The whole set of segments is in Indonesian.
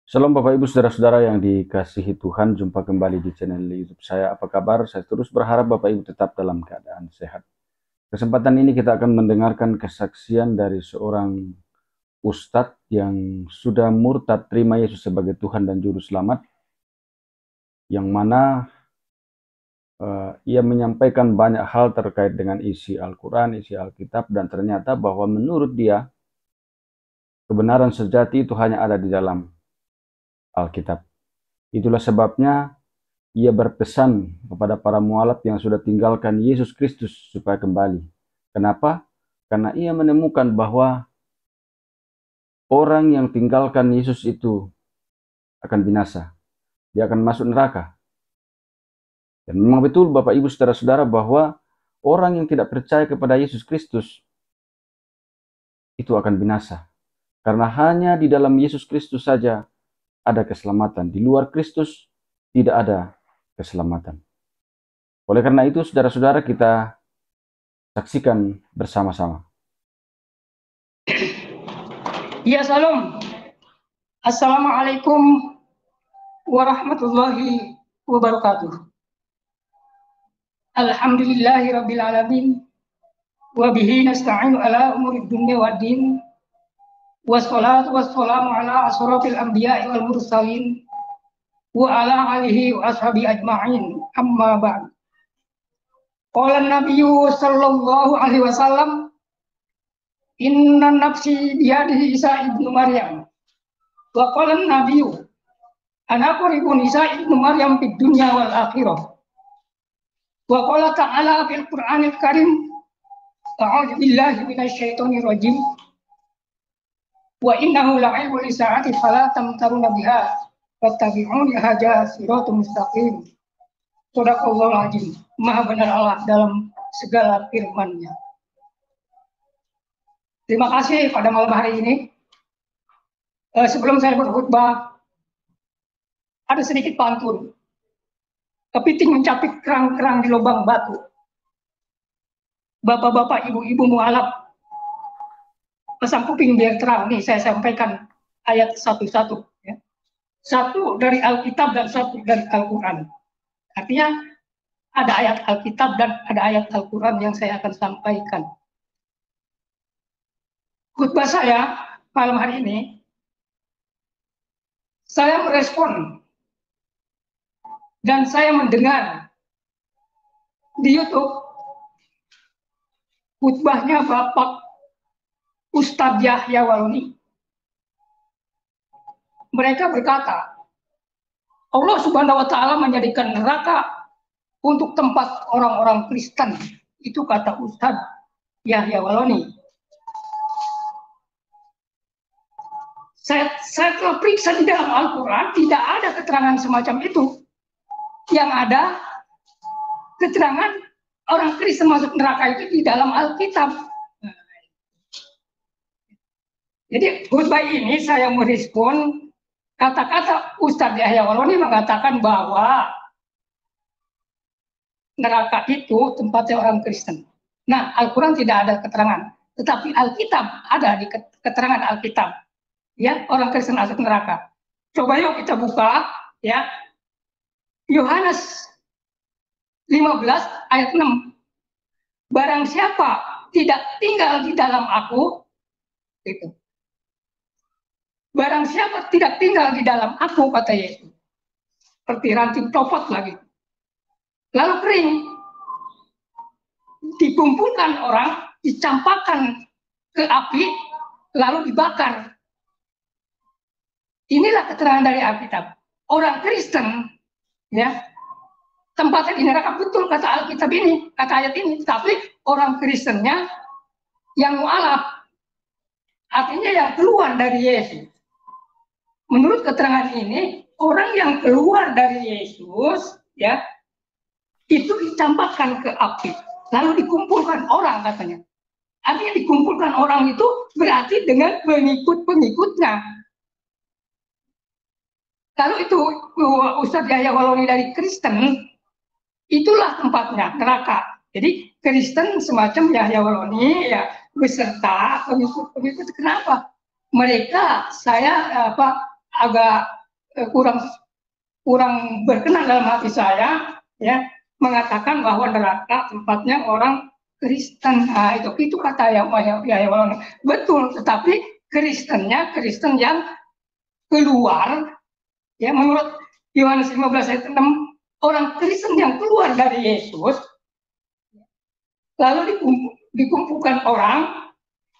Shalom Bapak Ibu Saudara-saudara yang dikasihi Tuhan, jumpa kembali di channel YouTube saya. Apa kabar? Saya terus berharap Bapak Ibu tetap dalam keadaan sehat. Kesempatan ini kita akan mendengarkan kesaksian dari seorang ustadz yang sudah murtad terima Yesus sebagai Tuhan dan Juru Selamat, yang mana ia menyampaikan banyak hal terkait dengan isi Al-Quran, isi Alkitab, dan ternyata bahwa menurut dia kebenaran sejati itu hanya ada di dalam Alkitab. Itulah sebabnya ia berpesan kepada para mualaf yang sudah tinggalkan Yesus Kristus supaya kembali. Kenapa? Karena ia menemukan bahwa orang yang tinggalkan Yesus itu akan binasa. Dia akan masuk neraka. Dan memang betul Bapak Ibu Saudara-saudara bahwa orang yang tidak percaya kepada Yesus Kristus itu akan binasa. Karena hanya di dalam Yesus Kristus saja ada keselamatan. Di luar Kristus tidak ada keselamatan. Oleh karena itu, saudara-saudara, kita saksikan bersama-sama. Ya, salam. Assalamualaikum warahmatullahi wabarakatuh. Alhamdulillahirabbil alamin wa bihi nasta'inu ala umuri dunya waddin. Wassalatu wassalamu ala asrofil anbiya'i wal mursalin wa ala alihi wa ashabi ajma'in, amma ba'd. Qala nabiyyu sallallahu alaihi wasallam, inna nafsi biyadihi Isa ibnu Maryam. Wa qala nabiyyu ana quribun Isa ibnu Maryam fid dunya wal akhirah. Wa qala ta'ala fil Qur'anil Karim, a'udzu billahi minasyaitonir rajim. Wa innahu la'ilmun lisa'ati fala tamtaruna biha wattabi'uni hadza siratal mustaqim. Shadaqallahul azim. Maha benar Allah dalam segala firman-Nya. Terima kasih pada malam hari ini. Sebelum saya berkhutbah, ada sedikit pantun. Kepiting mencapik kerang-kerang di lubang batu. Bapak-bapak, ibu-ibu mualaf, pasang kuping biar terang. Nih saya sampaikan ayat satu-satu. Ya. Satu dari Alkitab dan satu dari Al-Quran. Artinya ada ayat Alkitab dan ada ayat Al-Quran yang saya akan sampaikan. Khutbah saya malam hari ini, saya merespon dan saya mendengar di YouTube khutbahnya Bapak Ustadz Yahya Waloni. Mereka berkata, Allah Subhanahu wa Ta'ala menjadikan neraka untuk tempat orang-orang Kristen. Itu kata Ustadz Yahya Waloni. Saya telah periksa di dalam Al-Quran, tidak ada keterangan semacam itu. Yang ada keterangan orang Kristen masuk neraka itu di dalam Alkitab. Jadi khutbah ini saya merespon kata-kata Ustadz Yahya Waloni mengatakan bahwa neraka itu tempatnya orang Kristen. Nah, Al-Quran tidak ada keterangan, tetapi Alkitab ada di keterangan Alkitab. Ya, orang Kristen masuk neraka. Coba yuk kita buka, ya. Yohanes 15 ayat 6. Barang siapa tidak tinggal di dalam aku, itu. Barang siapa tidak tinggal di dalam aku, kata Yesus, seperti ranting copot lagi. Lalu kering, dikumpulkan orang, dicampakkan ke api, lalu dibakar. Inilah keterangan dari Alkitab. Orang Kristen, ya, tempatnya di neraka, betul kata Alkitab ini, kata ayat ini. Tapi orang Kristennya yang mualaf, artinya yang keluar dari Yesus. Menurut keterangan ini, orang yang keluar dari Yesus, ya, itu dicampakkan ke api, lalu dikumpulkan orang, katanya. Artinya dikumpulkan orang itu berarti dengan pengikut-pengikutnya. Kalau itu Ustadz Yahya Waloni dari Kristen, itulah tempatnya, neraka. Jadi Kristen semacam Yahya Waloni, ya, beserta pengikut-pengikut. Kenapa? Mereka, saya agak kurang kurang berkenan dalam hati saya, ya, mengatakan bahwa neraka tempatnya orang Kristen. Nah, itu kata yang betul, tetapi Kristennya Kristen yang keluar, ya, menurut Yohanes 15 ayat 6, orang Kristen yang keluar dari Yesus lalu dikumpulkan orang,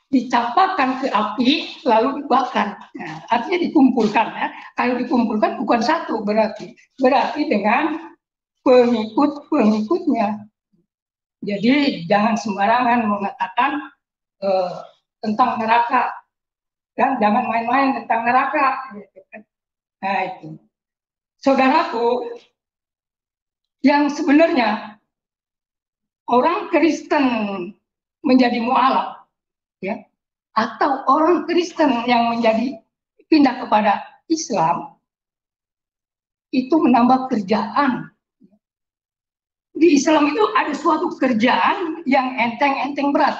dicampakkan ke api, lalu dibakar. Nah, artinya dikumpulkan, ya. Kalau dikumpulkan bukan satu, berarti dengan pengikut-pengikutnya. Jadi jangan sembarangan mengatakan tentang neraka, dan jangan main-main tentang neraka. Nah, itu, saudaraku, yang sebenarnya orang Kristen menjadi mualaf, ya, atau orang Kristen yang menjadi pindah kepada Islam, itu menambah kerjaan. Di Islam itu ada suatu kerjaan yang enteng-enteng berat.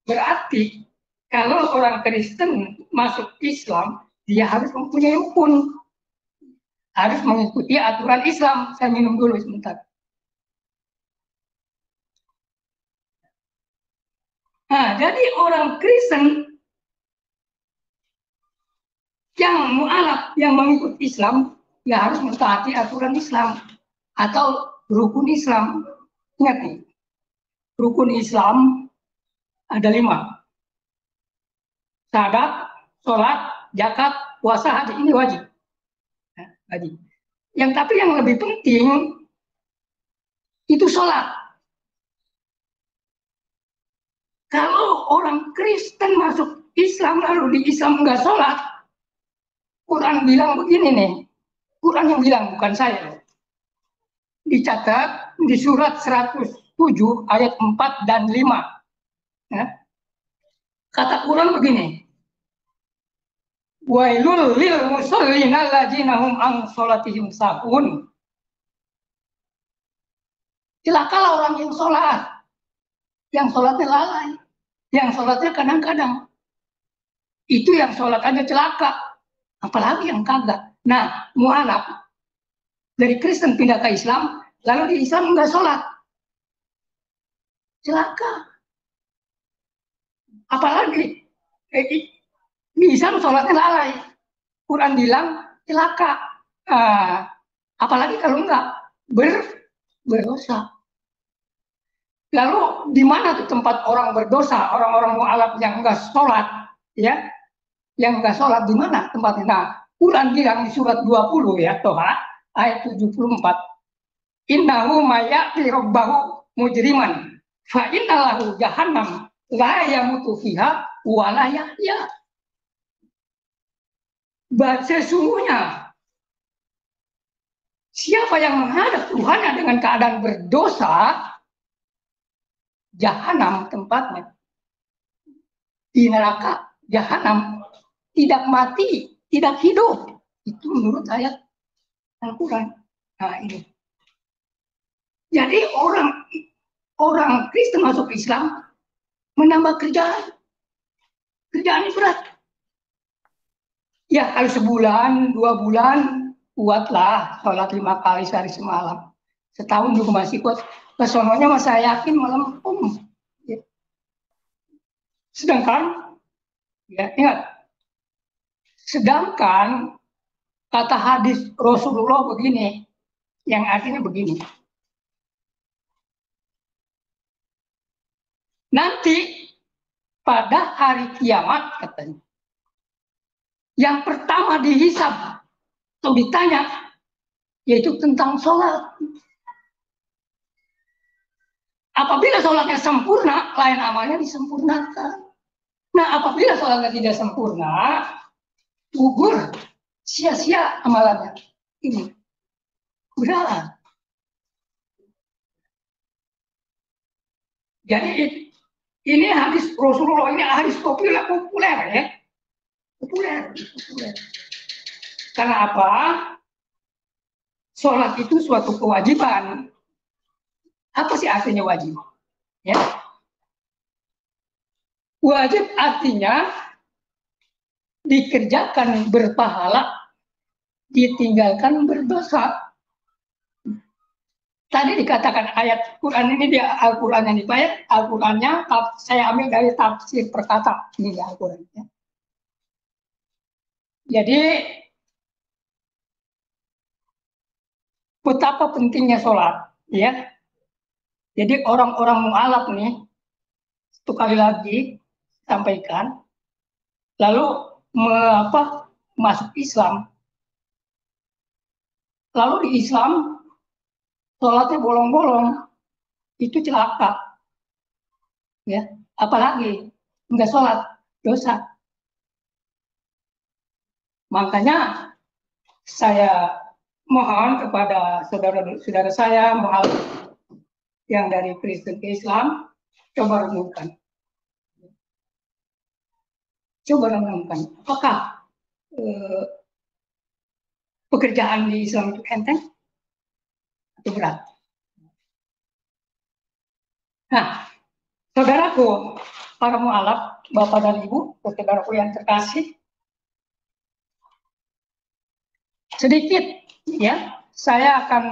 Berarti kalau orang Kristen masuk Islam, dia harus mempunyai rukun, harus mengikuti aturan Islam. Saya minum dulu sebentar. Nah, jadi orang Kristen yang mualaf, yang mengikut Islam, ya harus mentaati aturan Islam atau rukun Islam. Ingat nih, rukun Islam ada 5. Syahadat, sholat, zakat, puasa, haji, ini wajib. Wajib. Tapi yang lebih penting itu sholat. Kalau orang Kristen masuk Islam lalu di Islam enggak sholat, Quran bilang begini nih, Quran yang bilang, bukan saya. Dicatat di surat 107 ayat 4 dan 5. Ya. Kata Quran begini, wailul lil musallin alladzina hum an sholatihim sahun. Celakalah orang yang sholatnya lalai, yang sholatnya kadang-kadang. Itu yang sholat aja celaka, apalagi yang kagak. Nah, mualaf dari Kristen pindah ke Islam, lalu di Islam enggak sholat, celaka. Apalagi di Islam sholatnya lalai, Quran bilang celaka. Apalagi kalau enggak berdosa. Lalu di mana tuh tempat orang berdosa, orang-orang mualaf yang enggak sholat, ya, yang enggak sholat, di mana tempatnya? Nah, Quran bilang di surat 20, ya, Toha ayat 74, innahu mayati rabbahu mujriman fa innalahu jahannam la yamutu fiha wa la yahya. Sesungguhnya siapa yang menghadap Tuhannya dengan keadaan berdosa, jahanam tempatnya, di neraka jahanam, tidak mati, tidak hidup. Itu menurut ayat Al-Quran. Nah, ini. Jadi orang Kristen masuk Islam menambah kerjaan yang berat. Ya, kalau sebulan, 2 bulan, kuatlah sholat 5 kali sehari semalam. Setahun juga masih kuat. Kesononya mas saya yakin melempem. Ya. Sedangkan, ya, ingat, sedangkan kata hadis Rasulullah begini, yang artinya begini. Nanti pada hari kiamat, katanya, yang pertama dihisab atau ditanya yaitu tentang sholat. Apabila sholatnya sempurna, lain amalnya disempurnakan. Nah, apabila sholatnya tidak sempurna, gugur, sia-sia amalannya. Ini berat. Jadi ini hadis Rasulullah, ini hadis populer, ya. Populer. Karena apa? Sholat itu suatu kewajiban. Apa sih artinya wajib? Ya. Wajib artinya dikerjakan berpahala ditinggalkan berdosa. Tadi dikatakan ayat Quran ini dia Al-Quran yang dibayar, Al-Qurannya saya ambil dari tafsir perkata ini di Al-Quran. Ya. Jadi betapa pentingnya sholat, ya. Jadi orang-orang mu'alaf nih, satu kali lagi sampaikan, lalu masuk Islam, lalu di Islam sholatnya bolong-bolong, itu celaka, ya. Apalagi nggak sholat, dosa. Makanya saya mohon kepada saudara-saudara saya yang dari Kristen ke Islam, coba renungkan. Apakah pekerjaan di Islam itu enteng atau berat? Nah, saudaraku, para mu'alaf, Bapak dan Ibu, saudaraku yang terkasih, sedikit ya, saya akan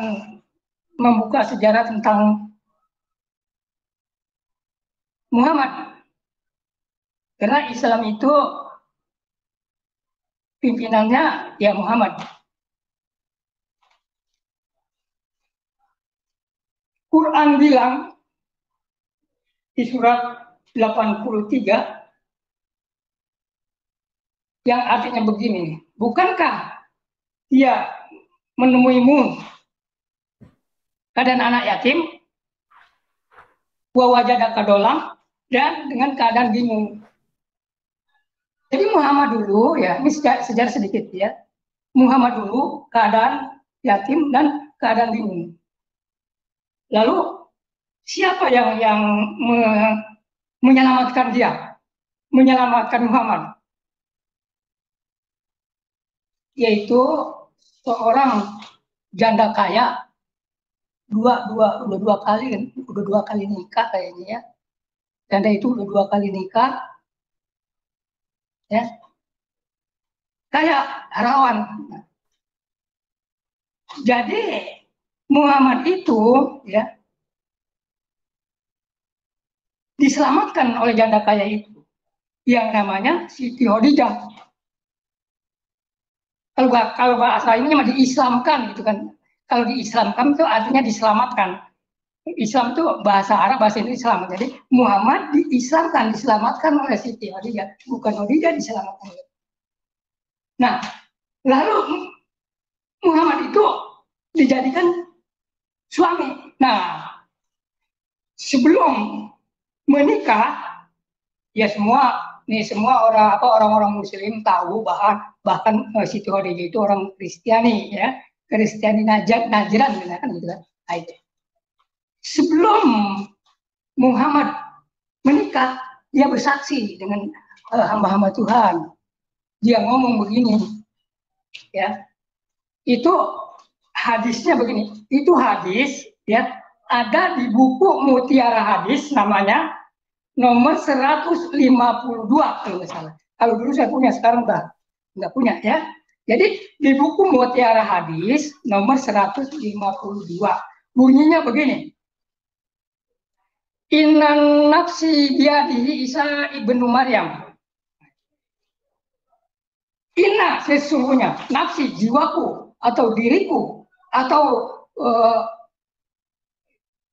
membuka sejarah tentang Muhammad. Karena Islam itu pimpinannya ya Muhammad. Quran bilang di surat 83 yang artinya begini, bukankah dia menemuimu keadaan anak yatim, wa wajadaka dolam, dan dengan keadaan bingung. Jadi Muhammad dulu ya, ini sejarah sedikit ya. Muhammad dulu keadaan yatim dan keadaan bingung. Lalu siapa yang menyelamatkan dia? Menyelamatkan Muhammad? Yaitu seorang janda kaya, udah dua kali nikah kayaknya ya. Janda itu udah 2 kali nikah, ya, kayak rawan. Jadi Muhammad itu ya diselamatkan oleh janda kaya itu yang namanya Siti Khadijah. Kalau bahasa ini mah diislamkan gitu kan. Kalau diislamkan itu artinya diselamatkan. Islam itu bahasa Arab, bahasa Islam. Jadi Muhammad diislamkan, diselamatkan oleh Siti Khadijah, bukan Khadijah diselamatkan. Nah, lalu Muhammad itu dijadikan suami. Nah, sebelum menikah, ya semua orang-orang Muslim tahu bahkan Siti Khadijah itu orang Kristiani ya, Kristiani Najran kan gitu kan. Sebelum Muhammad menikah, dia bersaksi dengan hamba-hamba Tuhan. Dia ngomong begini, ya. Itu hadisnya begini. Itu hadis, ya, ada di buku Mutiara Hadis namanya nomor 152 kalau nggak salah. Kalau dulu saya punya, sekarang udah nggak punya ya. Jadi di buku Mutiara Hadis nomor 152 bunyinya begini. Innan nafsi biadihi Isa ibnu Maryam. Inna sesungguhnya nafsi jiwaku atau diriku atau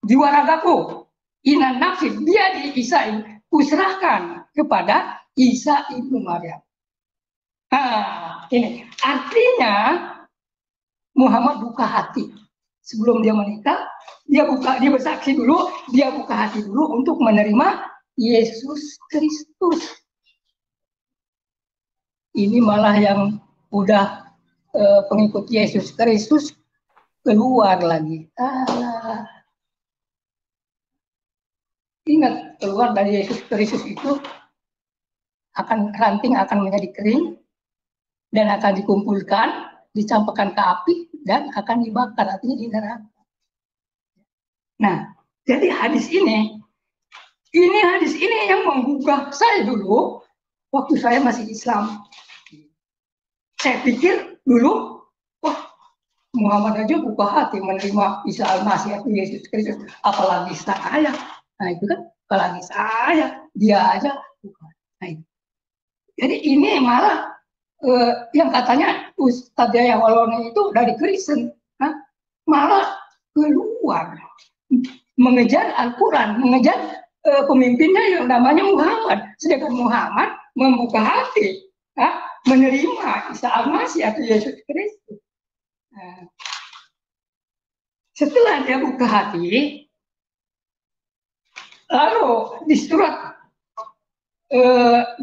jiwa ragaku. Innan nafsi biadihi Isa kuserahkan kepada Isa ibnu Maryam. Nah, ini artinya Muhammad buka hati sebelum dia menikah. Dia bersaksi dulu, dia buka hati dulu untuk menerima Yesus Kristus. Ini malah yang udah pengikut Yesus Kristus keluar lagi. Ingat, keluar dari Yesus Kristus itu ranting akan menjadi kering dan akan dikumpulkan, dicampakkan ke api dan akan dibakar, artinya di neraka. Nah, jadi hadis ini yang menggugah saya dulu waktu saya masih Islam. Saya pikir dulu Muhammad aja buka hati menerima Isa Al-Masih atau Yesus Kristus, apalagi saya. Nah itu kan, apalagi saya, dia aja buka. Nah, itu. Jadi ini malah yang katanya Ustadz Yahya Waloni itu dari Kristen, malah keluar mengejar Al-Quran, mengejar pemimpinnya yang namanya Muhammad. Sedangkan Muhammad membuka hati, menerima Isa Al-Masih atau Yesus Kristus. Nah, setelah dia buka hati, lalu di surat 2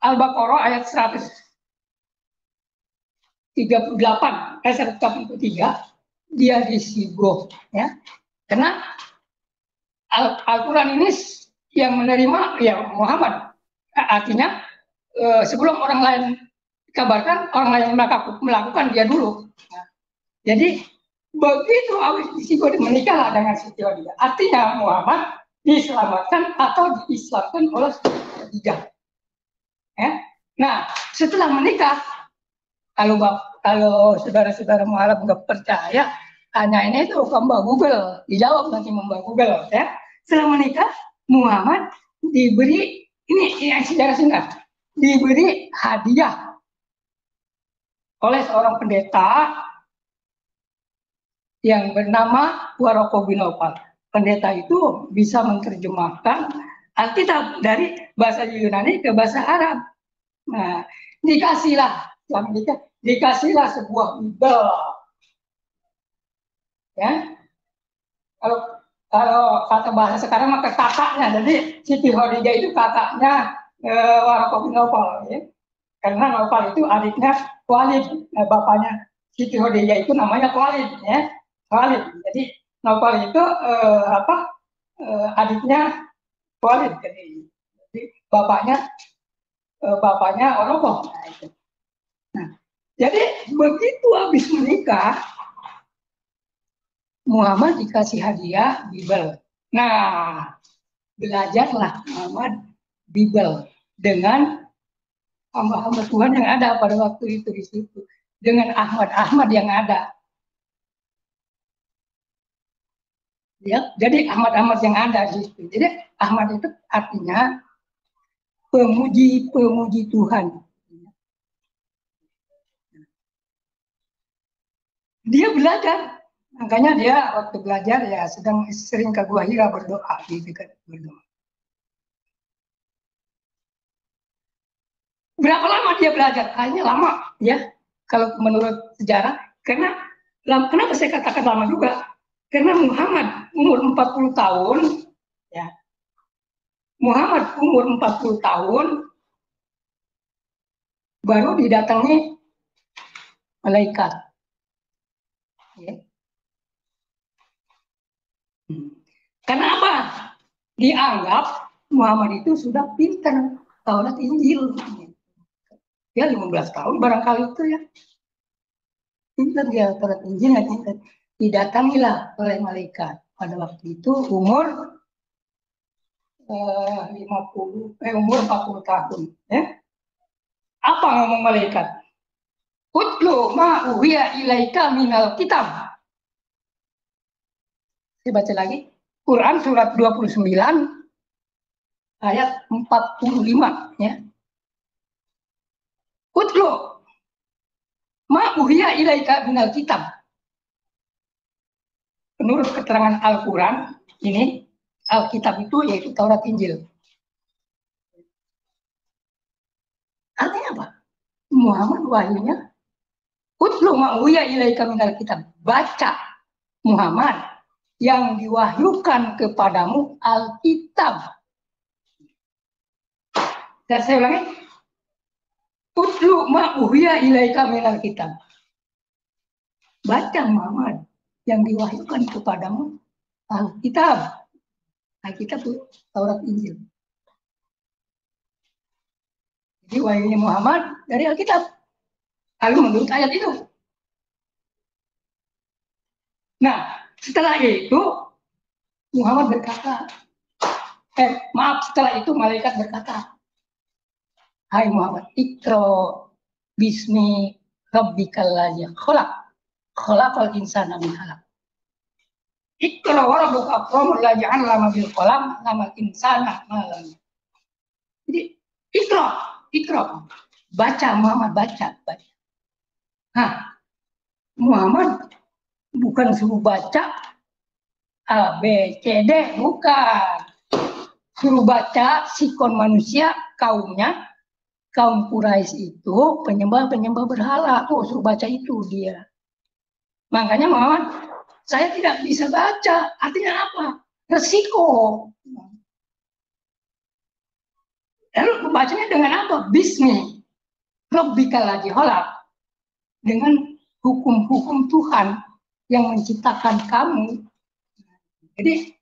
Al-Baqarah ayat 138, ayat 183, dia disibuk, ya. Karena Al-Quran ini yang menerima ya Muhammad. Artinya sebelum orang lain dikabarkan, orang lain melakukan dia dulu. Nah, jadi begitu awis disibuk menikahlah dengan Siti Khadijah. Artinya Muhammad diselamatkan atau diislamkan oleh Khadijah. Ya. Nah, setelah menikah, kalau saudara-saudara mualaf nggak percaya, tanyain itu ke Mbak Google, dijawab nanti Mbak Google. Ya. Setelah menikah, Muhammad diberi ini yang sejarah singkat, diberi hadiah oleh seorang pendeta yang bernama Waroko bin Nawfal. Pendeta itu bisa menerjemahkan Alkitab dari bahasa Yunani ke bahasa Arab. Nah, dikasihlah sebuah Bible. Ya, kalau kata bahasa sekarang maka kakaknya. Jadi Siti Khadijah itu kakaknya Waroko bin Nawfal. Ya. Karena Nawfal itu adiknya Khalid, bapaknya Siti Khadijah itu namanya Khalid. Ya. Khalid. Jadi Nawfal itu adiknya Khalid. Jadi bapaknya Orokoh. Nah, jadi begitu habis menikah, Muhammad dikasih hadiah Bible. Nah, belajarlah Muhammad Bible dengan hamba-hamba Tuhan yang ada pada waktu itu di situ, dengan Ahmad yang ada. Ya, jadi Ahmad yang ada di situ. Jadi Ahmad itu artinya pemuji Tuhan. Dia belajar, makanya dia waktu belajar ya sering ke Gua Hira berdoa gitu kan, berdoa. Berapa lama dia belajar? Kayaknya lama ya, kalau menurut sejarah. Karena kenapa saya katakan lama juga? Karena Muhammad umur 40 tahun, ya. Muhammad umur 40 tahun baru didatangi malaikat. Ya. Karena apa? Dianggap Muhammad itu sudah pintar Taurat Injil. Ya 15 tahun barangkali itu ya. Pintar dia Taurat Injil, pintar. Didatangilah oleh malaikat. Pada waktu itu umur 40 tahun. Ya. Apa ngomong malaikat? Utlu ma uhiya ilaika minal kitab. Saya baca lagi. Quran surat 29 ayat 45 ya. Utlu ma uhiya ilaika minal kitab. Menurut keterangan Al-Quran ini, Alkitab itu yaitu Taurat Injil. Artinya apa? Muhammad wahyunya utlu ma uhiya ilaika minal kitab. Baca Muhammad yang diwahyukan kepadamu Alkitab. Dan saya ulangi, utlu ma uhiya ilaika minal kitab. Baca Muhammad yang diwahyukan kepadamu Alkitab. Alkitab itu Taurat Injil. Jadi wahyunya Muhammad dari Alkitab. Lalu menurut ayat itu. Nah, setelah itu Muhammad berkata, setelah itu malaikat berkata, hai Muhammad, ikro bismi rabbikal ladzi khalaq. khalaqal insana min 'alaq. Iqra wa rabbuka akram alladzi 'allama bil qalam 'allamal insana ma lam. Jadi ikra. Baca Muhammad, baca. Nah, Muhammad bukan suruh baca A, B, C, D, bukan. Suruh baca sikon manusia kaumnya, kaum Quraisy itu penyembah berhala. Tuh suruh baca itu dia. Makanya Muhammad, saya tidak bisa baca. Artinya apa? Resiko. Lalu membacanya dengan apa? Bismi. Rabbikal ladzi khalaq. Dengan hukum-hukum Tuhan yang menciptakan kamu. Jadi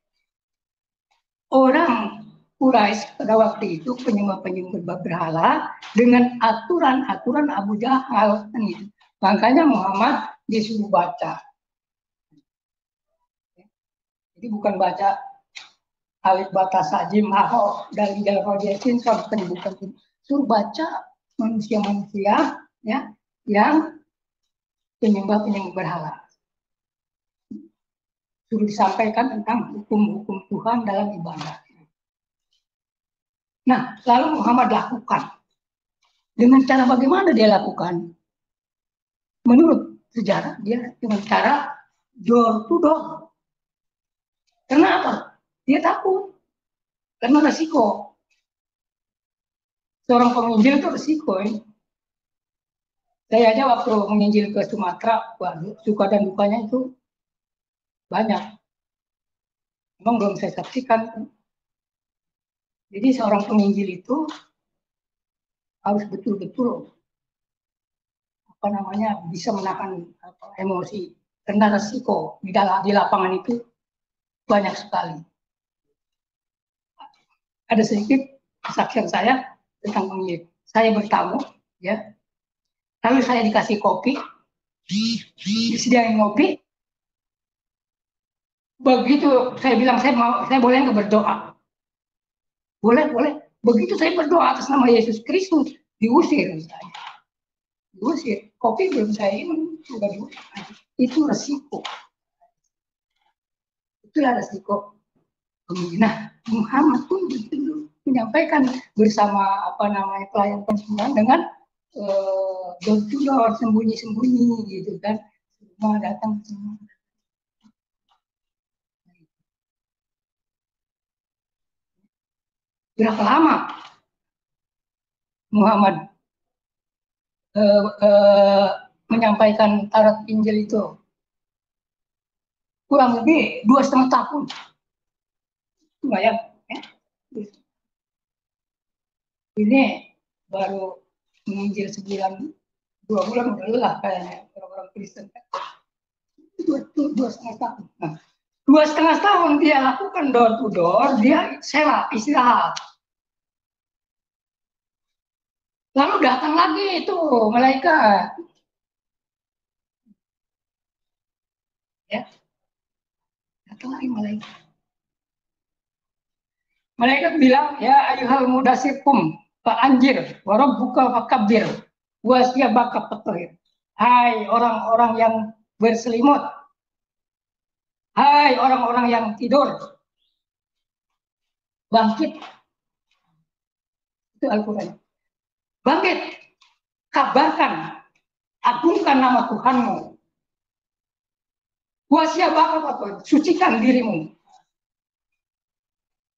orang Quraisy pada waktu itu penyembah berhala dengan aturan-aturan Abu Jahal. Makanya Muhammad disuruh baca. Jadi bukan baca alif bata sajim haho dari jalan rojasin sampai bukan. Suruh baca manusia-manusia ya yang penyembah berhala. Suruh disampaikan tentang hukum-hukum Tuhan dalam ibadah. Nah, lalu Muhammad lakukan. Dengan cara bagaimana dia lakukan? Menurut sejarah, dia dengan cara door to door. Karena apa? Dia takut. Karena resiko. Seorang penginjil itu resiko. Saya aja waktu menginjil ke Sumatera, suka dan dukanya itu banyak. Memang belum saya saksikan. Jadi seorang penginjil itu harus betul-betul bisa menahan emosi karena resiko di lapangan itu banyak sekali. Ada sedikit kesaksian saya tentang penginjil. Saya bertamu, ya. Lalu saya dikasih kopi, disediain kopi. Begitu saya bilang saya boleh nggak berdoa? Boleh. Begitu saya berdoa atas nama Yesus Kristus, diusir saya. Diusir. Kopi belum saya minum, sudah diusir. Itu resiko. Itulah resiko. Nah, Muhammad pun menyampaikan bersama pelayan konsumen dengan door sembunyi-sembunyi gitu kan. Semua datang semua. Berapa lama Muhammad menyampaikan tarat Injil itu? Kurang lebih 2,5 tahun. Lumayan. Ya? Ini baru menginjil sebulan, 2 bulan udah lelah kayaknya orang-orang Kristen. 2,5 tahun. Nah, 2,5 tahun dia lakukan door to door, dia sewa, istirahat. Lalu datang lagi itu malaikat. Ya. Datang lagi malaikat. Malaikat bilang, ya ayuhal mudasikum, fa'anjir, wa rabbuka fakabbir, wa siyabaka fatahir. Hai orang-orang yang berselimut. Hai orang-orang yang tidur. Bangkit. Itu Al-Quran. Bangkit. Kabarkan. Agungkan nama Tuhanmu. Wa siyabaka fatahir. Sucikan dirimu.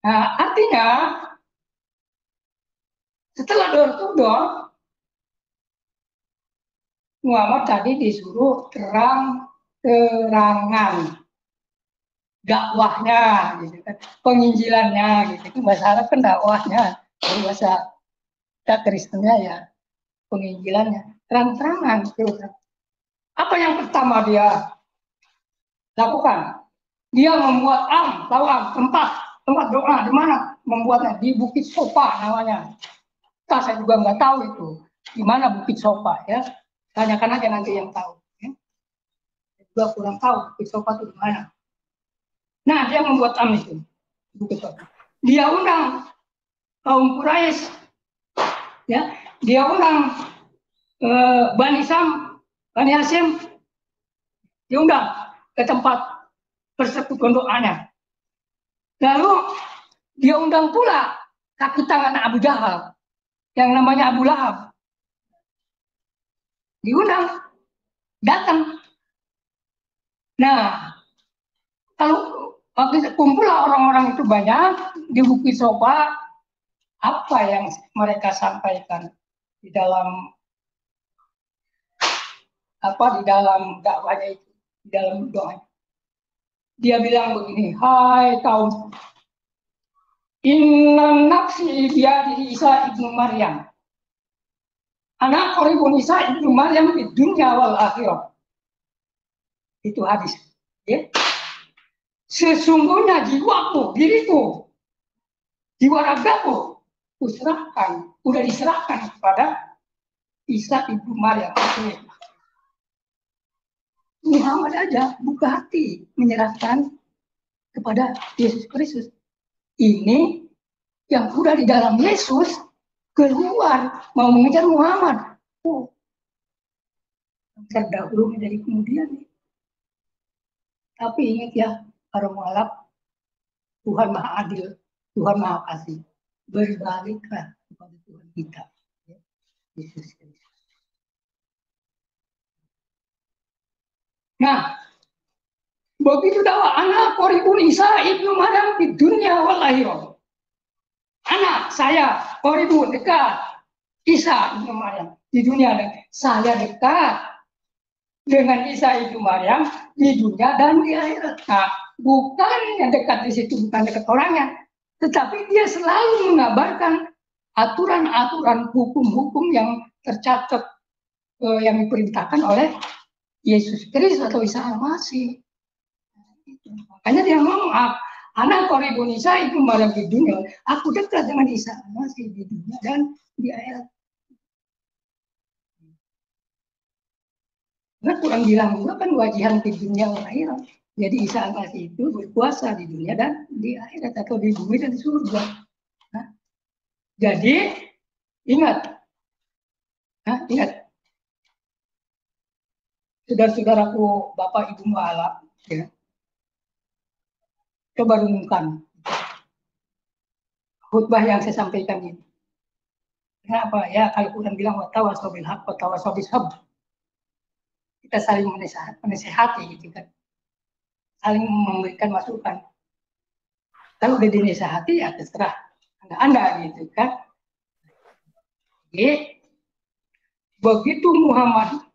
Nah, artinya setelah door to door, Muhammad tadi disuruh terangan dakwahnya, gitu kan, penginjilannya, gitu kan, bahasa Arab kan dakwahnya, bahasa Kristennya ya penginjilannya, terang-terangan. Apa yang pertama dia lakukan? Dia membuat tempat doa. Di mana membuatnya? Di Bukit Sofa namanya. Saya juga nggak tahu itu di mana Bukit Sofa, ya. Tanyakan aja nanti yang tahu. Ya. Saya juga kurang tahu Bukit Sofa itu di mana. Nah, dia membuat itu Bukit Sofa. Dia undang kaum Quraisy, ya. Dia undang Bani Hashim, diundang ke tempat persekutuan doanya. Lalu dia undang pula kaki tangan Abu Jahal yang namanya Abu Lahab. Diundang, datang. Nah, kalau waktu itu kumpul orang-orang itu banyak di Bukit Soba, apa yang mereka sampaikan di dalam dakwahnya itu, di dalam doanya. Dia bilang begini, hai kaum, inna nafsi biadi Isa ibnu Maryam. Anak koribun Isa ibnu Maryam di dunia wal akhirah. Itu hadis. Ya. Sesungguhnya jiwaku, diriku, jiwa ragaku, udah diserahkan kepada Isa ibnu Maryam. Muhammad aja buka hati menyerahkan kepada Yesus Kristus. Ini yang udah di dalam Yesus keluar mau mengejar Muhammad. Oh, terdahulu dari kemudian. Tapi ingat ya, para mualaf, Tuhan Maha Adil, Tuhan Maha Kasih. Berbaliklah kepada Tuhan kita, Yesus Kristus. Nah, begitu dakwah anak koribun Isa ibnu Maryam di dunia wal akhirah. Anak saya koribun dekat Isa ibnu Maryam di dunia dan saya dekat dengan Isa ibnu Maryam di dunia dan di akhirat. Nah, bukan yang dekat di situ, bukan dekat orangnya, tetapi dia selalu mengabarkan aturan-aturan hukum-hukum yang tercatat yang diperintahkan oleh Yesus Kristus atau Isa Al-Masih. Makanya dia ngomong, anak koribun Isa ibnu Maryam di dunia, aku dekat dengan Isa Al-Masih di dunia dan di akhirat. Nah, Quran bilang juga kan wajihan di dunia dan akhirat. Jadi Isa Al-Masih itu berkuasa di dunia dan di akhirat atau di bumi dan di surga. Nah, jadi ingat, saudara-saudaraku, Bapak Ibu mualaf, ya, coba renungkan khutbah yang saya sampaikan ini. Kenapa? Ya, kalau Quran bilang watawasau bil haq, watawasau bis sabr. Kita saling menasehati gitu kan. Saling memberikan masukan. Kalau udah dinasehati ya terserah Anda gitu kan. Jadi begitu Muhammad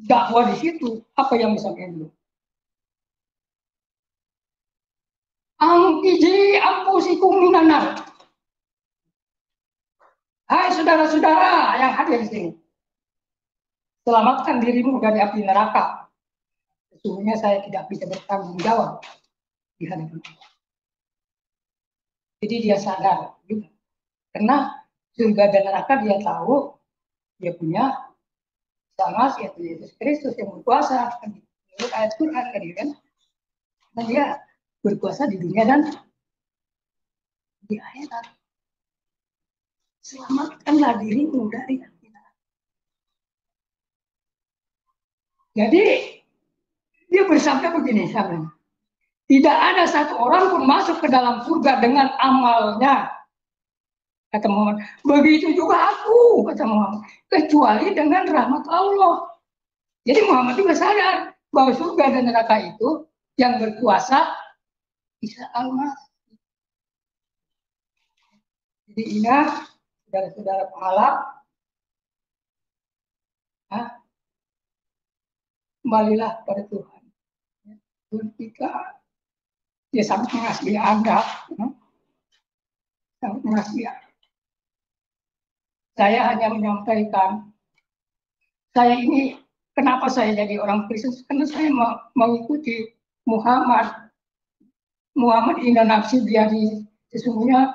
dakwah di situ, apa yang disampaikan dulu? Angkiji ampusikum minanar. Hai saudara-saudara yang hadir di sini, selamatkan dirimu dari api neraka. Sesungguhnya saya tidak bisa bertanggung jawab di hadapan Allah. Jadi dia sadar juga. Karena surga dan neraka dia tahu, dia punya sama yaitu Yesus Kristus yang berkuasa. Menurut ayat Quran kan. Nah, dia berkuasa di dunia dan di akhirat. Selamatkanlah dirimu dari api neraka. Jadi dia bersabda begini, sahabat. Tidak ada satu orang pun masuk ke dalam surga dengan amalnya, kata Muhammad. Begitu juga aku, kata Muhammad, kecuali dengan rahmat Allah. Jadi Muhammad juga sadar bahwa surga dan neraka itu yang berkuasa Isa Al-Masih. Jadi ingat, saudara-saudara mualaf, kembalilah pada Tuhan. Tuhan kita, dia sangat mengasihi Anda, sangat mengasihi Anda. Saya hanya menyampaikan, saya ini kenapa saya jadi orang Kristen? Karena saya mengikuti Muhammad. Muhammad inna nafsi biadi, sesungguhnya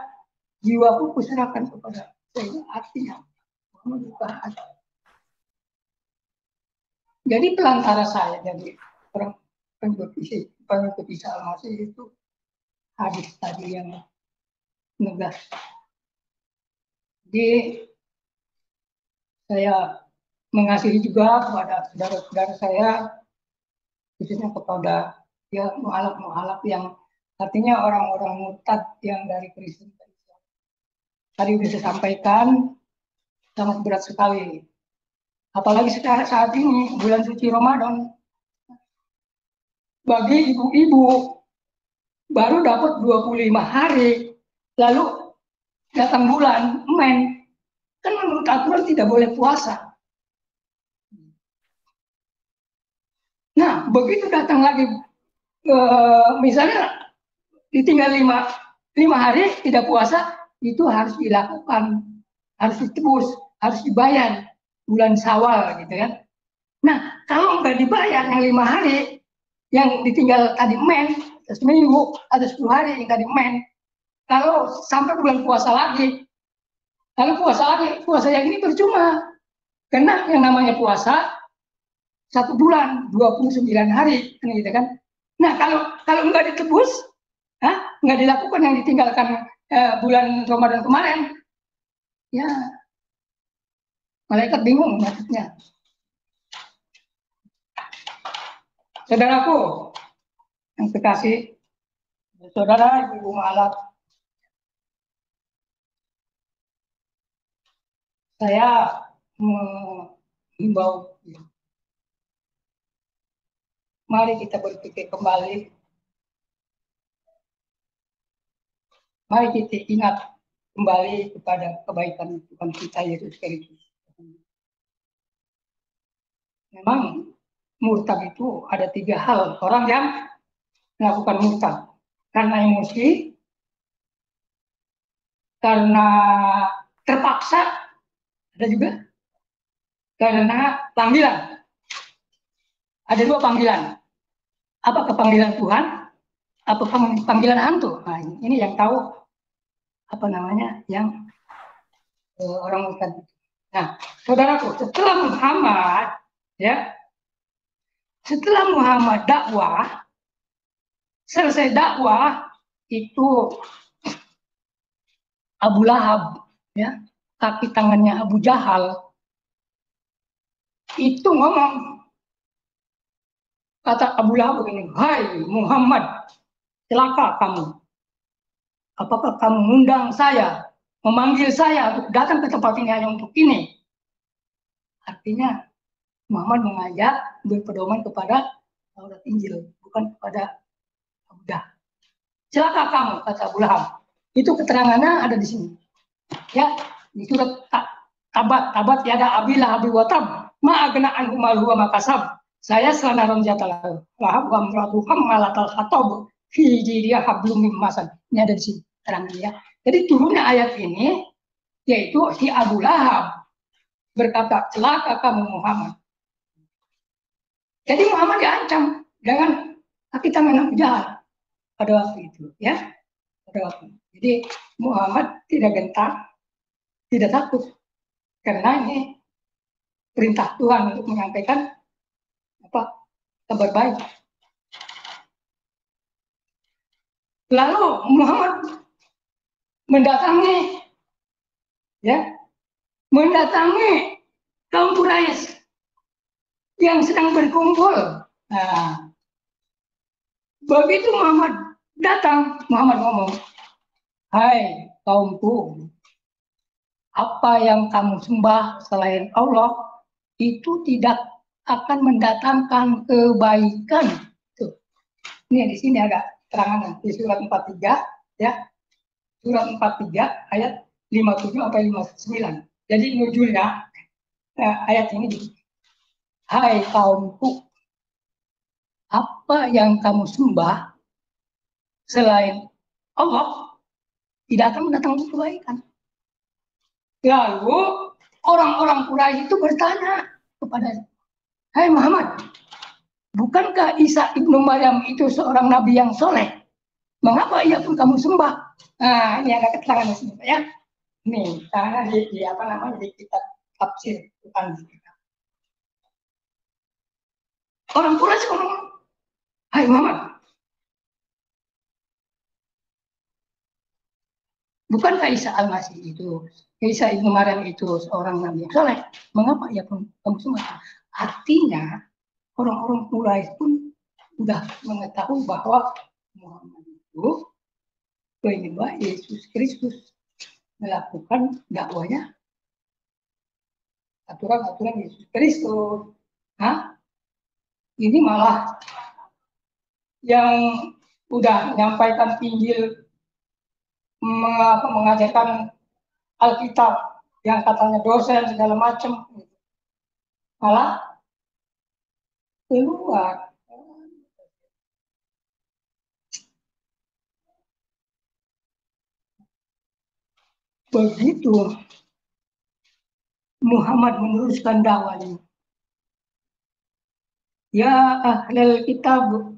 jiwaku kuserahkan kepada saya. Artinya Muhammad buka hati. Jadi pelantara saya jadi orang pengikut Isa Al-Masih itu hadis tadi yang negas. Jadi saya mengasihi juga kepada saudara-saudara saya khususnya kepada ya mu'alaf yang artinya orang-orang murtad yang dari Kristen. Tadi sudah saya sampaikan, sangat berat sekali. Apalagi saat ini bulan suci Ramadan, bagi ibu-ibu baru dapat 25 hari, lalu datang bulan men, kan menurut aturan tidak boleh puasa. Nah, begitu datang lagi, misalnya ditinggal 5 hari tidak puasa, itu harus dilakukan, harus ditebus, harus dibayar bulan Syawal gitu kan. Nah, kalau nggak dibayar yang 5 hari, yang ditinggal tadi men, seminggu atau 10 hari yang tadi men, kalau sampai bulan puasa lagi, lalu puasa yang ini percuma. Karena yang namanya puasa 1 bulan 29 hari, kan gitu kan. Nah, kalau nggak ditebus, nggak dilakukan yang ditinggalkan bulan Ramadan kemarin, ya malaikat bingung maksudnya. Saudaraku yang kekasih, saudara ibu mu'alaf, saya menghimbau, mari kita berpikir kembali, mari kita ingat kembali kepada kebaikan Tuhan kita Yesus Kristus. Memang murtad itu ada 3 hal. Orang yang melakukan murtad karena emosi, karena terpaksa, ada juga karena panggilan. Ada 2 panggilan. Apakah panggilan Tuhan? Apa panggilan hantu? Nah, ini yang tahu apa namanya, yang orang murtad. Nah, saudaraku, setelah Muhammad dakwah, selesai dakwah itu Abu Lahab, ya, kaki tangannya Abu Jahal, itu ngomong, kata Abu Lahab begini, hai Muhammad, celaka kamu. Apakah kamu mengundang saya, memanggil saya untuk datang ke tempat ini hanya untuk ini? Artinya Muhammad mengajak berpedoman kepada Taurat Injil, bukan kepada Abu Jahal. Celaka kamu, kata Abu Lahab. Itu keterangannya ada di sini. Ya, di surat Tabat tiada abilah abi watab ma'agna anhu malu wa makasab. Saya selanaron jatalah lahab wa mratuham malatal khatob fi jiriya hablum mim masad. Ini ada di sini keterangannya ya. Jadi turunnya ayat ini yaitu si Abu Lahab berkata, celaka kamu Muhammad. Jadi Muhammad diancam dengan kaki tangan Abu Jahal pada waktu itu, ya. Pada waktu itu. Jadi Muhammad tidak gentar, tidak takut, karena ini perintah Tuhan untuk menyampaikan kabar baik. Lalu Muhammad mendatangi kaum Quraisy yang sedang berkumpul. Nah, begitu Muhammad datang, Muhammad ngomong, hai kaumku, apa yang kamu sembah selain Allah itu tidak akan mendatangkan kebaikan. Tuh. Ini di sini ada terangan di surat 43, ya. Surat 43 ayat 57 sampai 59. Jadi nujulnya ayat ini, hai kaumku, apa yang kamu sembah selain Allah tidak akan mendatangkan kebaikan. Lalu orang-orang Quraisy itu bertanya kepada, hai Muhammad, bukankah Isa ibnu Maryam itu seorang nabi yang soleh? Mengapa ia pun kamu sembah? Nah, ini ada keterangan di sini, ya. Nih, karena di apa namanya, di kitab tafsir, bukan di kitab. Orang Quraisy ngomong, hai Muhammad, bukankah Isa al-Masih itu, Isa ibnu Maryam itu seorang nabi yang soleh? Mengapa ia pun kamu sembah? Artinya orang-orang Quraisy pun sudah mengetahui bahwa Muhammad itu penyembah Yesus Kristus, melakukan dakwanya aturan-aturan Yesus Kristus. Nah, ini malah yang udah menyampaikan Injil, mengajarkan Alkitab yang katanya dosen segala macam, malah keluar. Begitu Muhammad meneruskan dakwahnya. Ya ahlul kitab.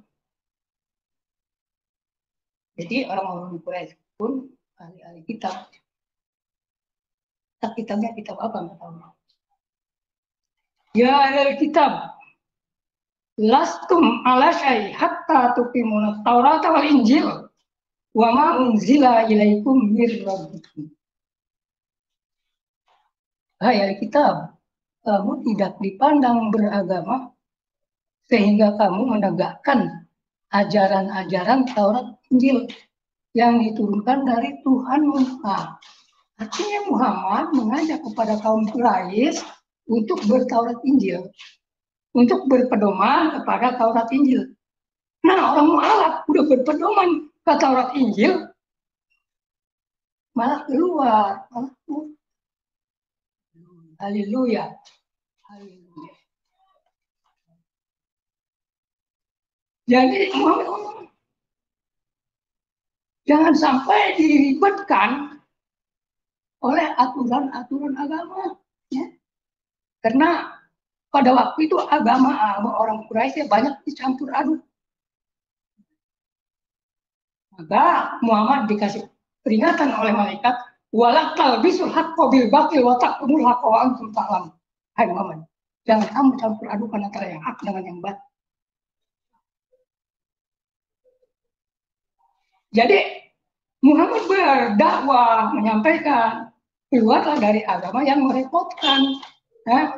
Jadi orang-orang Quraisy pun ahli-ahli kitab. Kitabnya kitab apa nggak tahu. Ya ahlul kitab. Lastum ala syai hatta tuqimuna Taurat wal Injil wa ma unzila ilaikum mir rabbikum. Hai ahli kitab, kamu tidak dipandang beragama sehingga kamu menegakkan ajaran-ajaran Taurat Injil yang diturunkan dari Tuhanmu. Nah, artinya Muhammad mengajak kepada kaum Quraisy untuk bertaurat Injil, untuk berpedoman kepada Taurat Injil. Nah, orang mualaf udah berpedoman ke Taurat Injil, malah keluar. Haleluya. Haleluya. Jadi Muhammad jangan sampai diribetkan oleh aturan-aturan agama. Ya. Karena pada waktu itu agama orang Quraisy banyak dicampur aduk. Maka Muhammad dikasih peringatan oleh malaikat, wala talbisul haqqo bil batil wa taqtumul haqqo wa antum ta'lamun. Hai Muhammad, jangan kamu campur adukan antara yang hak dengan yang batil. Jadi Muhammad berdakwah, menyampaikan, keluarlah dari agama yang merepotkan. Nah,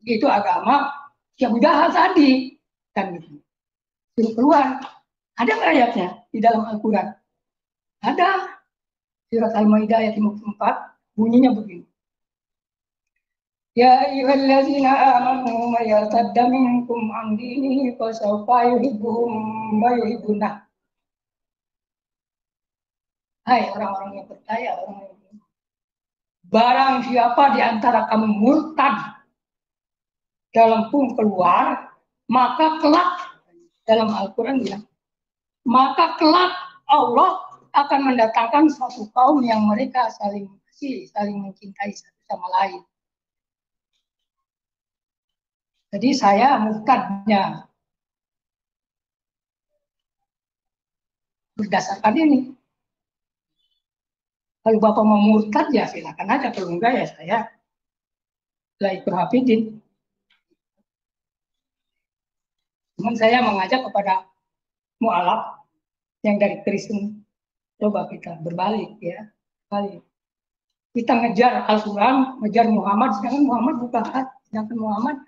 itu agama yang udah tadi, kan gitu. Suruh keluar. Ada nggak ayatnya di dalam Al-Quran? Ada. Surat Al-Maidah ayat 54, bunyinya begini. Ya ayyuhallazina amanu may yartadda minkum an dinihi fasawfa yuhibbuhum wa yuhibbunah. Hai orang-orang yang percaya, barang siapa di antara kamu murtad dalam pun keluar, maka kelak dalam Al-Quran bilang, maka kelak Allah akan mendatangkan suatu kaum yang mereka saling mengasihi, saling mencintai satu sama lain. Jadi saya murtadnya berdasarkan ini. Kalau Bapak mau murtad ya silakan aja, kalau enggak ya saya la ikraha fiddin. Cuman saya mengajak kepada mu'alaf yang dari Kristen, coba kita berbalik ya, balik. Kita ngejar Al-Quran, ngejar Muhammad, sedangkan Muhammad bukan hati, sedangkan Muhammad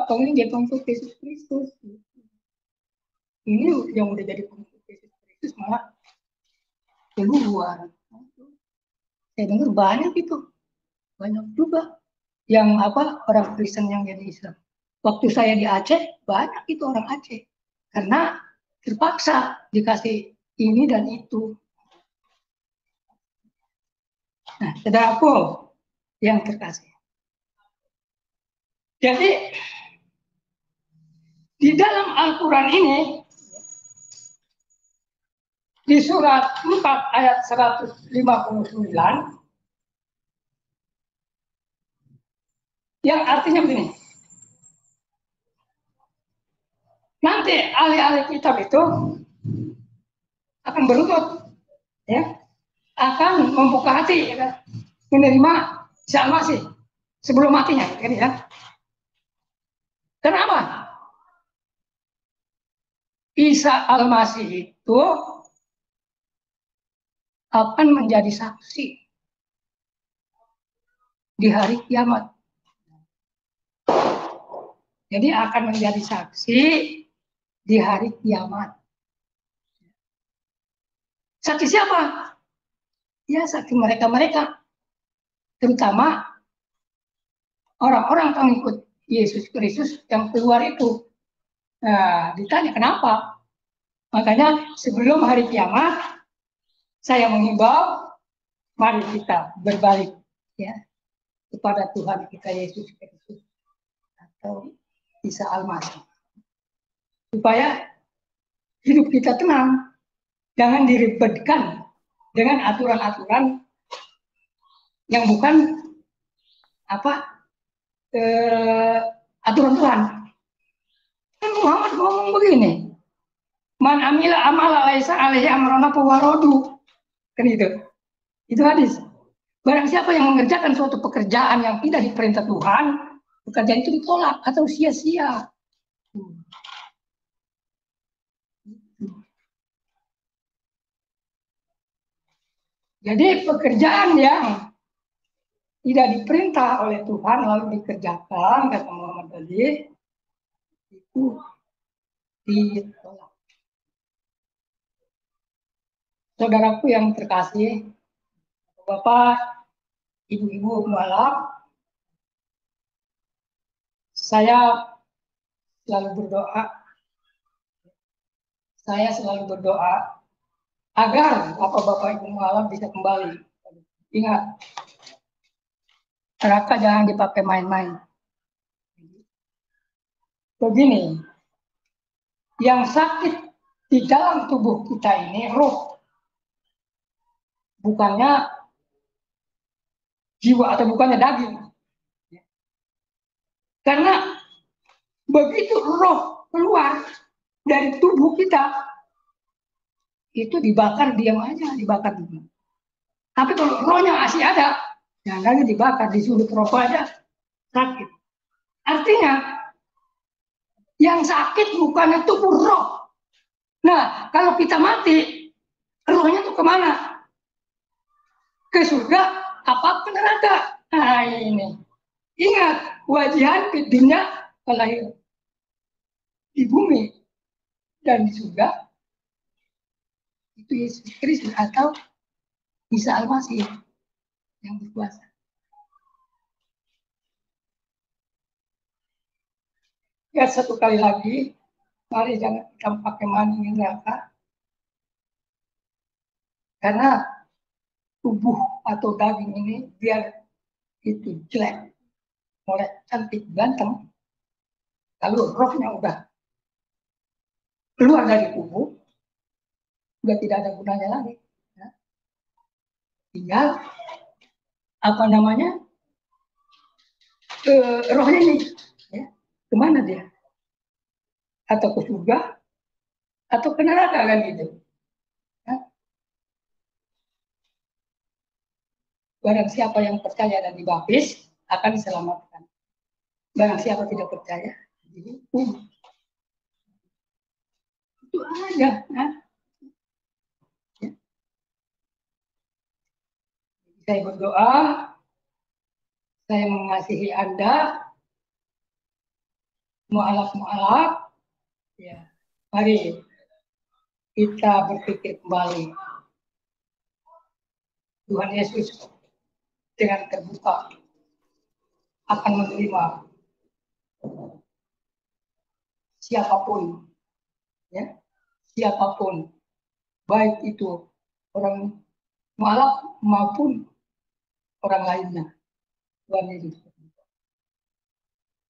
pengen jadi pengikut Yesus Kristus. Ini yang udah jadi pengikut Yesus Kristus malah keluar. Saya dengar banyak itu, banyak juga yang orang Kristen yang jadi Islam. Waktu saya di Aceh banyak itu orang Aceh karena terpaksa dikasih ini dan itu. Nah, saudaraku yang terkasih. Jadi di dalam Al-Quran ini di surat 4 ayat 159 yang artinya begini. Nanti ahli-ahli kitab itu akan berlutut, ya, akan membuka hati, ya, menerima Isa Al-Masih sebelum matinya, ya. Kenapa? Isa Al-Masih itu akan menjadi saksi di hari kiamat. Jadi akan menjadi saksi di hari kiamat. Saksi siapa? Ya, saksi mereka-mereka. Terutama orang-orang pengikut Yesus Kristus yang keluar itu. Nah, ditanya kenapa? Makanya sebelum hari kiamat, saya mengimbau, mari kita berbalik ya kepada Tuhan kita Yesus Kristus atau Isa Al-Masih. Supaya hidup kita tenang, jangan diribetkan dengan aturan-aturan yang bukan aturan Tuhan. Muhammad ngomong begini, man amila amala laisa alaihi amrona fawarodu. Kan itu hadis. Barang siapa yang mengerjakan suatu pekerjaan yang tidak diperintah Tuhan, pekerjaan itu ditolak atau sia-sia. Jadi pekerjaan yang tidak diperintah oleh Tuhan lalu dikerjakan, kata Muhammad tadi, itu ditolak. Saudaraku yang terkasih, Bapak, Ibu-ibu mualaf, saya selalu berdoa agar Bapak-bapak Ibu mualaf bisa kembali. Ingat, neraka jangan dipakai main-main. Begini, yang sakit di dalam tubuh kita ini roh, bukannya jiwa atau bukannya daging. Karena begitu roh keluar dari tubuh kita, itu dibakar diam aja, dibakar diam. Tapi kalau rohnya masih ada, jangan dibakar, disulut rokok aja, sakit. Artinya, yang sakit bukannya tubuh roh. Nah, kalau kita mati, rohnya tuh kemana? Ke surga apa ke neraka? Nah ini. Ingat, wajihan fitnya lahir di bumi dan di surga itu Yesus Kristus atau Isa Al-Masih yang berkuasa. Ya, satu kali lagi, mari jangan kita pakai maning neraka, karena tubuh atau daging ini biar itu jelek, mulai cantik ganteng, kalau rohnya udah keluar dari tubuh, udah tidak ada gunanya lagi. Ya. Tinggal rohnya ini, ya, kemana dia? Atau ke surga, atau ke neraka kan gitu. Ya. Barang siapa yang percaya dan dibaptis akan diselamatkan. Barang siapa tidak percaya, dihukum. Itu aja. Ya. Saya berdoa, saya mengasihi Anda, mualaf, ya. Mari kita berpikir kembali. Tuhan Yesus dengan terbuka akan menerima siapapun, ya, siapapun, baik itu orang mualaf maupun orang lainnya. Tuhan Yesus.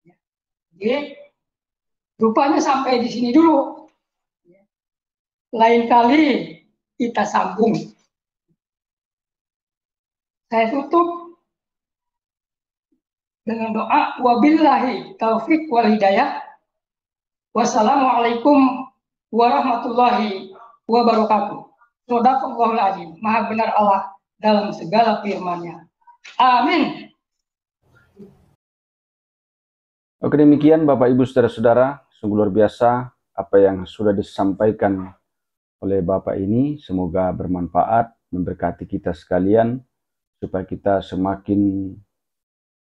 Ya. Jadi rupanya sampai di sini dulu. Ya. Lain kali kita sambung. Saya tutup dengan doa wabillahi taufik wal hidayah. Wassalamualaikum warahmatullahi wabarakatuh. Shadaqallahul azim. Maha benar Allah dalam segala firman-Nya. Amin. Oke, demikian Bapak Ibu saudara-saudara, sungguh luar biasa apa yang sudah disampaikan oleh Bapak ini. Semoga bermanfaat, memberkati kita sekalian, supaya kita semakin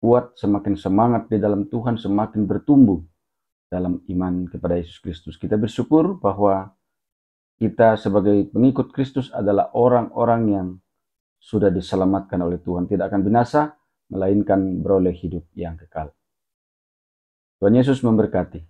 kuat, semakin semangat di dalam Tuhan, semakin bertumbuh dalam iman kepada Yesus Kristus. Kita bersyukur bahwa kita sebagai pengikut Kristus adalah orang-orang yang sudah diselamatkan oleh Tuhan, tidak akan binasa, melainkan beroleh hidup yang kekal. Tuhan Yesus memberkati.